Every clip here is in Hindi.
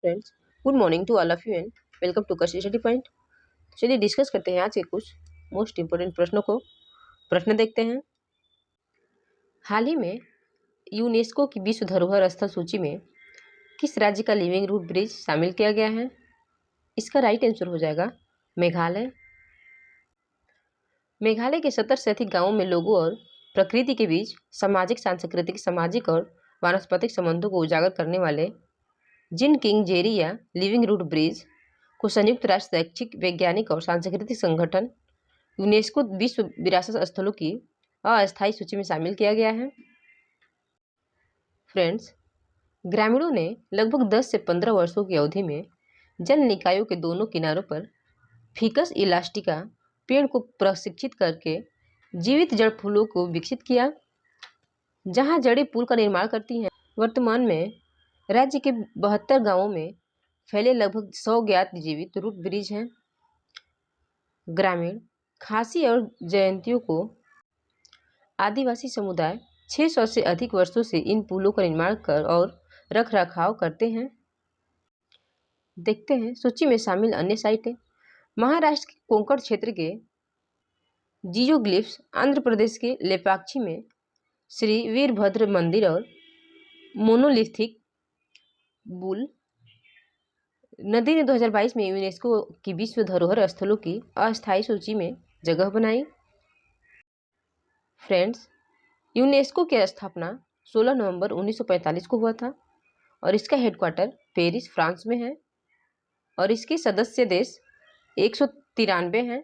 Friends, good morning to all of you and welcome to Kash study point. चलिए डिस्कस करते हैं आज के कुछ मोस्ट इंपोर्टेंट प्रश्नों को। प्रश्न देखते हैं। हाल ही में यूनेस्को की विश्व धरोहर स्थल सूची में किस राज्य का लिविंग रूट ब्रिज शामिल किया गया है? इसका राइट आंसर हो जाएगा मेघालय। मेघालय के 70 से अधिक गांवों में लोगों और प्रकृति के बीच सामाजिक, सांस्कृतिक, सामाजिक और वानस्पतिक संबंधों को उजागर करने वाले जिन किंग जेरी या लिविंग रूट ब्रिज को संयुक्त राष्ट्र शैक्षिक, वैज्ञानिक और सांस्कृतिक संगठन यूनेस्को विश्व विरासत स्थलों की अस्थायी सूची में शामिल किया गया है। फ्रेंड्स, ग्रामीणों ने लगभग 10 से 15 वर्षों की अवधि में जल निकायों के दोनों किनारों पर फिकस इलास्टिका पेड़ को प्रशिक्षित करके जीवित जड़ फूलों को विकसित किया, जहां जड़ें पुल का निर्माण करती हैं। वर्तमान में राज्य के 72 गांवों में फैले लगभग 100 ज्ञात जीवित रूट ब्रिज हैं। ग्रामीण खासी और जयंतियों को आदिवासी समुदाय 600 से अधिक वर्षों से इन पुलों का निर्माण कर और रख रखाव करते हैं। देखते हैं सूची में शामिल अन्य साइटें। महाराष्ट्र के कोंकण क्षेत्र के जियोग्लिफ्स, आंध्र प्रदेश के लेपाक्षी में श्री वीरभद्र मंदिर और मोनोलिथिक बुल नदी ने 2022 में यूनेस्को की विश्व धरोहर स्थलों की अस्थायी सूची में जगह बनाई। फ्रेंड्स, यूनेस्को की स्थापना 16 नवंबर 1945 को हुआ था और इसका हेडक्वार्टर पेरिस, फ्रांस में है और इसके सदस्य देश 193 हैं।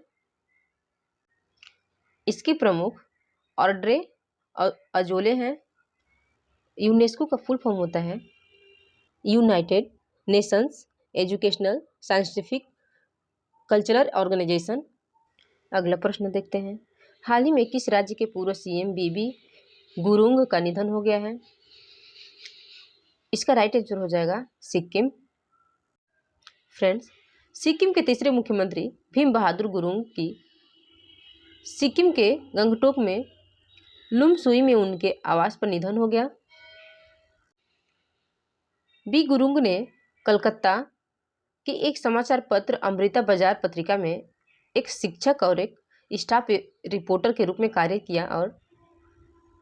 इसके प्रमुख ऑड्रे अजोले हैं। यूनेस्को का फुल फॉर्म होता है United Nations Educational, Scientific, Cultural Organisation. अगला प्रश्न देखते हैं। हाल ही में किस राज्य के पूर्व सीएम बीबी गुरुंग का निधन हो गया है? इसका राइट आंसर हो जाएगा सिक्किम। फ्रेंड्स, सिक्किम के तीसरे मुख्यमंत्री भीम बहादुर गुरुंग की सिक्किम के गंगटोक में लुमसुई में उनके आवास पर निधन हो गया। बी गुरुंग ने कलकत्ता के एक समाचार पत्र अमृता बाजार पत्रिका में एक शिक्षक और एक स्टाफ रिपोर्टर के रूप में कार्य किया और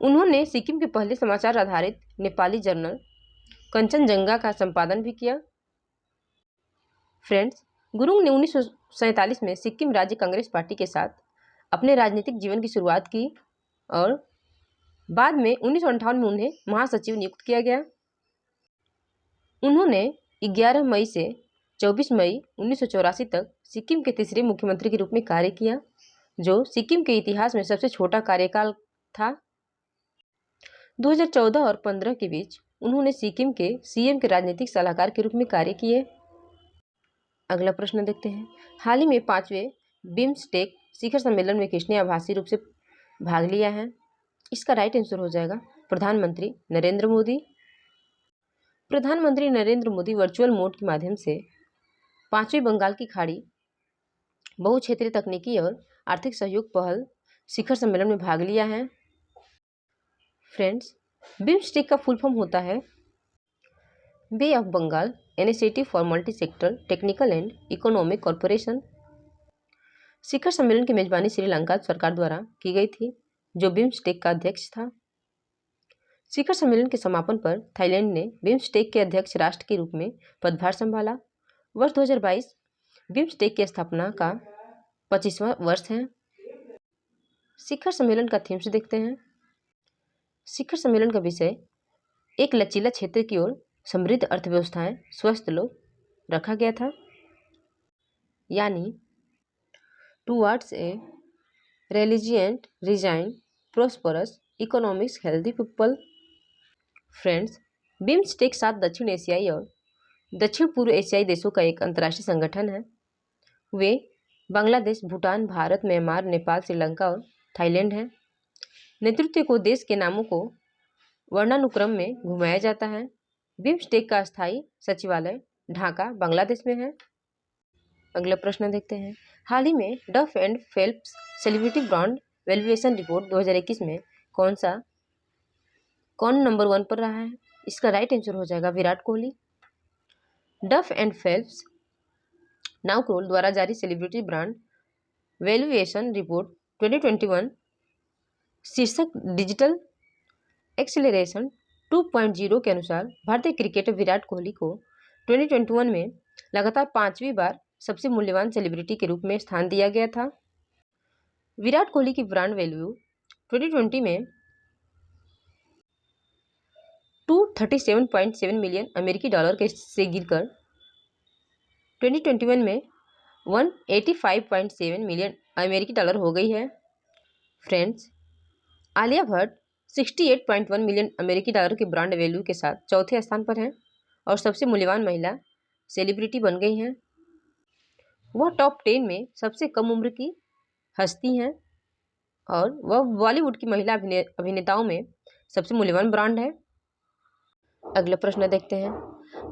उन्होंने सिक्किम के पहले समाचार आधारित नेपाली जर्नल कंचनजंगा का संपादन भी किया। फ्रेंड्स, गुरुंग ने 1947 में सिक्किम राज्य कांग्रेस पार्टी के साथ अपने राजनीतिक जीवन की शुरुआत की और बाद में 1958 में उन्हें महासचिव नियुक्त किया गया। उन्होंने 11 मई से 24 मई 1984 तक सिक्किम के तीसरे मुख्यमंत्री के रूप में कार्य किया, जो सिक्किम के इतिहास में सबसे छोटा कार्यकाल था। 2014 और 15 के बीच उन्होंने सिक्किम के सीएम के राजनीतिक सलाहकार के रूप में कार्य किए। अगला प्रश्न देखते हैं। हाल ही में 5वें बिम्स्टेक शिखर सम्मेलन में किसने आभासी रूप से भाग लिया है? इसका राइट आंसर हो जाएगा प्रधानमंत्री नरेंद्र मोदी। प्रधानमंत्री नरेंद्र मोदी वर्चुअल मोड के माध्यम से 5वें बंगाल की खाड़ी बहुक्षेत्रीय तकनीकी और आर्थिक सहयोग पहल शिखर सम्मेलन में भाग लिया है। फ्रेंड्स, बिम्स्टेक का फुल फॉर्म होता है bay of Bengal initiative for multi sector technical and economic corporation. शिखर सम्मेलन की मेजबानी श्रीलंका सरकार द्वारा की गई थी, जो बिम्स्टेक का अध्यक्ष था। शिखर सम्मेलन के समापन पर थाईलैंड ने बिम्स्टेक के अध्यक्ष राष्ट्र के रूप में पदभार संभाला। वर्ष 2022 बिम्स्टेक की स्थापना का 25वां वर्ष है। शिखर सम्मेलन का थीम्स देखते हैं। शिखर सम्मेलन का विषय एक लचीला क्षेत्र की ओर समृद्ध अर्थव्यवस्थाएं, स्वस्थ लोग रखा गया था, यानी towards a resilient region prosperous economics healthy people. Friends, BIMSTEC 7 दक्षिण एशियाई और दक्षिण पूर्व एशियाई देशों का एक अंतर्राष्ट्रीय संगठन है। वे बांग्लादेश, भूटान, भारत, म्यांमार, नेपाल, श्रीलंका और थाईलैंड हैं। नेतृत्व को देश के नामों को वर्णानुक्रम में घुमाया जाता है। बिम्स्टेक का स्थायी सचिवालय ढाका, बांग्लादेश में है। अगला प्रश्न देखते हैं। हाल ही में डफ and Phelps celebrity brand valuation report 2021 में कौन नंबर 1 पर रहा है? इसका राइट आंसर हो जाएगा विराट कोहली। डफ एंड फेल्प्स नाउक्रोल द्वारा जारी सेलिब्रिटी ब्रांड वैल्यूएशन रिपोर्ट 2021 शीर्षक डिजिटल एक्सेलरेशन 2.0 के अनुसार भारतीय क्रिकेटर विराट कोहली को 2021 में लगातार 5वीं बार सबसे मूल्यवान सेलिब्रिटी के रूप में स्थान दिया गया था। विराट कोहली की ब्रांड वैल्यू 2020 में $237.7 मिलियन अमेरिकी डॉलर के से गिरकर 2021 में 185.7 मिलियन अमेरिकी डॉलर हो गई है। फ्रेंड्स, आलिया भट्ट 68.1 मिलियन अमेरिकी डॉलर की ब्रांड वैल्यू के साथ चौथे स्थान पर हैं और सबसे मूल्यवान महिला सेलिब्रिटी बन गई हैं। वह टॉप 10 में सबसे कम उम्र की हस्ती हैं और वह बॉलीवुड की महिला अभिनेताओं में सबसे मूल्यवान ब्रांड है। अगला प्रश्न देखते हैं,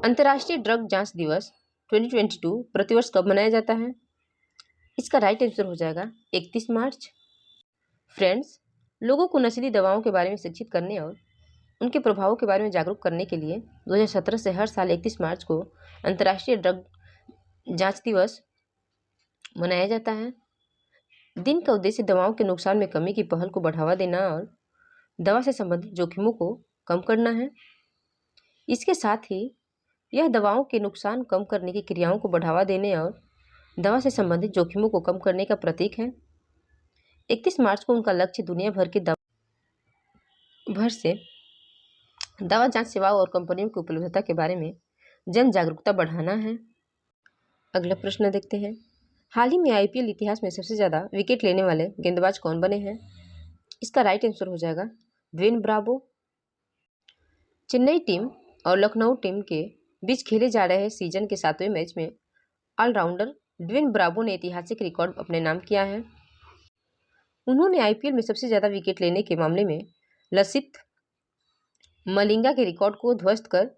अंतर्राष्ट्रीय ड्रग जांच दिवस 2022 प्रतिवर्ष कब मनाया जाता है? इसका राइट आंसर हो जाएगा 31 मार्च। फ्रेंड्स, लोगों को नशीली दवाओं के बारे में शिक्षित करने और उनके प्रभावों के बारे में जागरूक करने के लिए 2017 से हर साल 31 मार्च को अंतर्राष्ट्रीय ड्रग जांच दिवस मनाया जाता है। दिन का उद्देश्य दवाओं के नुकसान में कमी की पहल को बढ़ावा देना और दवा से संबंधित जोखिमों को कम करना है। इसके साथ ही यह दवाओं के नुकसान कम करने की क्रियाओं को बढ़ावा देने और दवा से संबंधित जोखिमों को कम करने का प्रतीक है। 31 मार्च को उनका लक्ष्य दुनिया भर के दवा जांच सेवाओं और कंपनियों की उपलब्धता के बारे में जन जागरूकता बढ़ाना है। अगला प्रश्न देखते हैं, हाल ही में आईपीएल इतिहास में सबसे ज़्यादा विकेट लेने वाले गेंदबाज कौन बने हैं? इसका राइट आंसर हो जाएगा ड्वेन ब्रावो। चेन्नई टीम और लखनऊ टीम के बीच खेले जा रहे सीजन के 7वें मैच में ऑलराउंडर ड्वेन ब्रावो ने ऐतिहासिक रिकॉर्ड अपने नाम किया है। उन्होंने आईपीएल में सबसे ज़्यादा विकेट लेने के मामले में लसिथ मलिंगा के रिकॉर्ड को ध्वस्त कर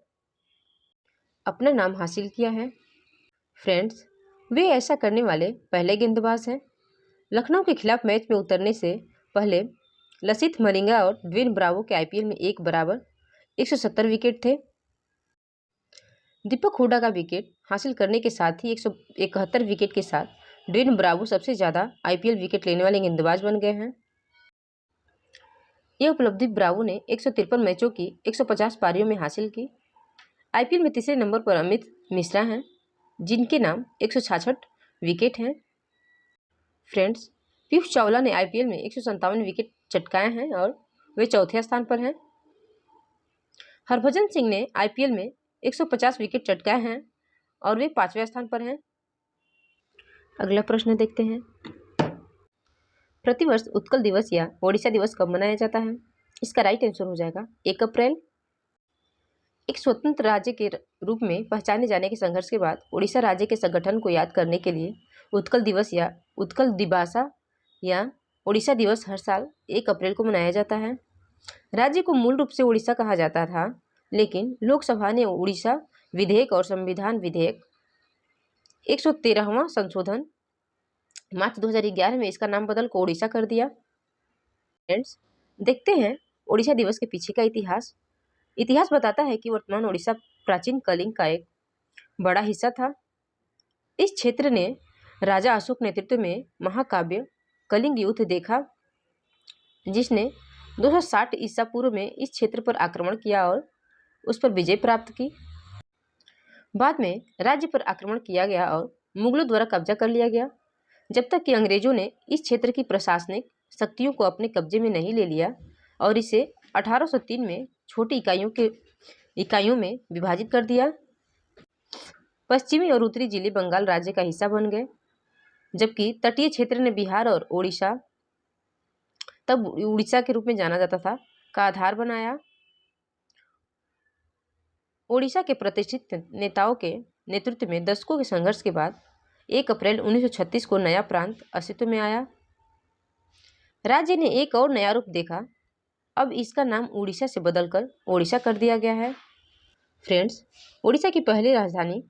अपना नाम हासिल किया है। फ्रेंड्स, वे ऐसा करने वाले पहले गेंदबाज हैं। लखनऊ के खिलाफ मैच में उतरने से पहले लसिथ मलिंगा और ड्वेन ब्रावो के आईपीएल में एक बराबर 170 विकेट थे। दीपक हुडा का विकेट हासिल करने के साथ ही 171 विकेट के साथ ड्वेन ब्रावो सबसे ज़्यादा आईपीएल विकेट लेने वाले गेंदबाज बन गए हैं। यह उपलब्धि ब्रावो ने 153 मैचों की 150 पारियों में हासिल की। आईपीएल में तीसरे नंबर पर अमित मिश्रा हैं, जिनके नाम 166 विकेट हैं। फ्रेंड्स, पीयूष चावला ने आईपीएल में 157 विकेट चटकाए हैं और वे चौथे स्थान पर हैं। हरभजन सिंह ने आईपीएल में 150 विकेट चटकाए हैं और वे 5वें स्थान पर हैं। अगला प्रश्न देखते हैं, प्रतिवर्ष उत्कल दिवस या ओडिशा दिवस कब मनाया जाता है? इसका राइट आंसर हो जाएगा 1 अप्रैल। एक स्वतंत्र राज्य के रूप में पहचाने जाने के संघर्ष के बाद ओडिशा राज्य के संगठन को याद करने के लिए उत्कल दिवस या उत्कल दिबासा या ओडिशा दिवस हर साल 1 अप्रैल को मनाया जाता है। राज्य को मूल रूप से ओडिशा कहा जाता था, लेकिन लोकसभा ने ओडिशा विधेयक और संविधान विधेयक 113वां संशोधन मार्च 2011 में इसका नाम बदल कर ओडिशा कर दिया। फ्रेंड्स, देखते हैं ओडिशा दिवस के पीछे का इतिहास। इतिहास बताता है कि वर्तमान ओडिशा प्राचीन कलिंग का एक बड़ा हिस्सा था। इस क्षेत्र ने राजा अशोक नेतृत्व में महाकाव्य कलिंग युद्ध देखा, जिसने 260 ईसा पूर्व में इस क्षेत्र पर आक्रमण किया और उस पर विजय प्राप्त की। बाद में राज्य पर आक्रमण किया गया और मुगलों द्वारा कब्जा कर लिया गया, जब तक कि अंग्रेजों ने इस क्षेत्र की प्रशासनिक शक्तियों को अपने कब्जे में नहीं ले लिया और इसे 1803 में छोटी इकाइयों में विभाजित कर दिया। पश्चिमी और उत्तरी जिले बंगाल राज्य का हिस्सा बन गए, जबकि तटीय क्षेत्र ने बिहार और ओडिशा, तब उड़ीसा के रूप में जाना जाता था, का आधार बनाया। ओडिशा के प्रतिष्ठित नेताओं के नेतृत्व में दशकों के संघर्ष के बाद 1 अप्रैल 1936 को नया प्रांत अस्तित्व में आया। राज्य ने एक और नया रूप देखा। अब इसका नाम उड़ीसा से बदलकर ओडिशा कर दिया गया है। फ्रेंड्स, ओडिशा की पहली राजधानी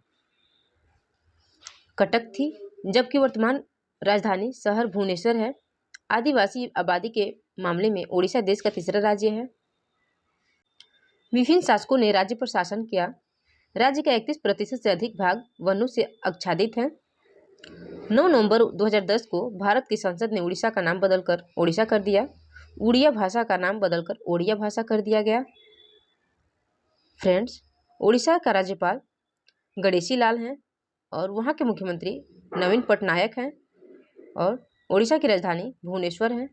कटक थी, जबकि वर्तमान राजधानी शहर भुवनेश्वर है। आदिवासी आबादी के मामले में ओडिशा देश का तीसरा राज्य है। विभिन्न शासकों ने राज्य पर शासन किया, राज्य का 31% से अधिक भाग वनों से आच्छादित है। 9 नवंबर 2010 को भारत की संसद ने उड़ीसा का नाम बदलकर ओडिशा कर दिया। उड़िया भाषा का नाम बदलकर ओडिया भाषा कर दिया गया। फ्रेंड्स, उड़ीसा का राज्यपाल गणेशी लाल हैं और वहाँ के मुख्यमंत्री नवीन पटनायक हैं और उड़ीसा की राजधानी भुवनेश्वर है।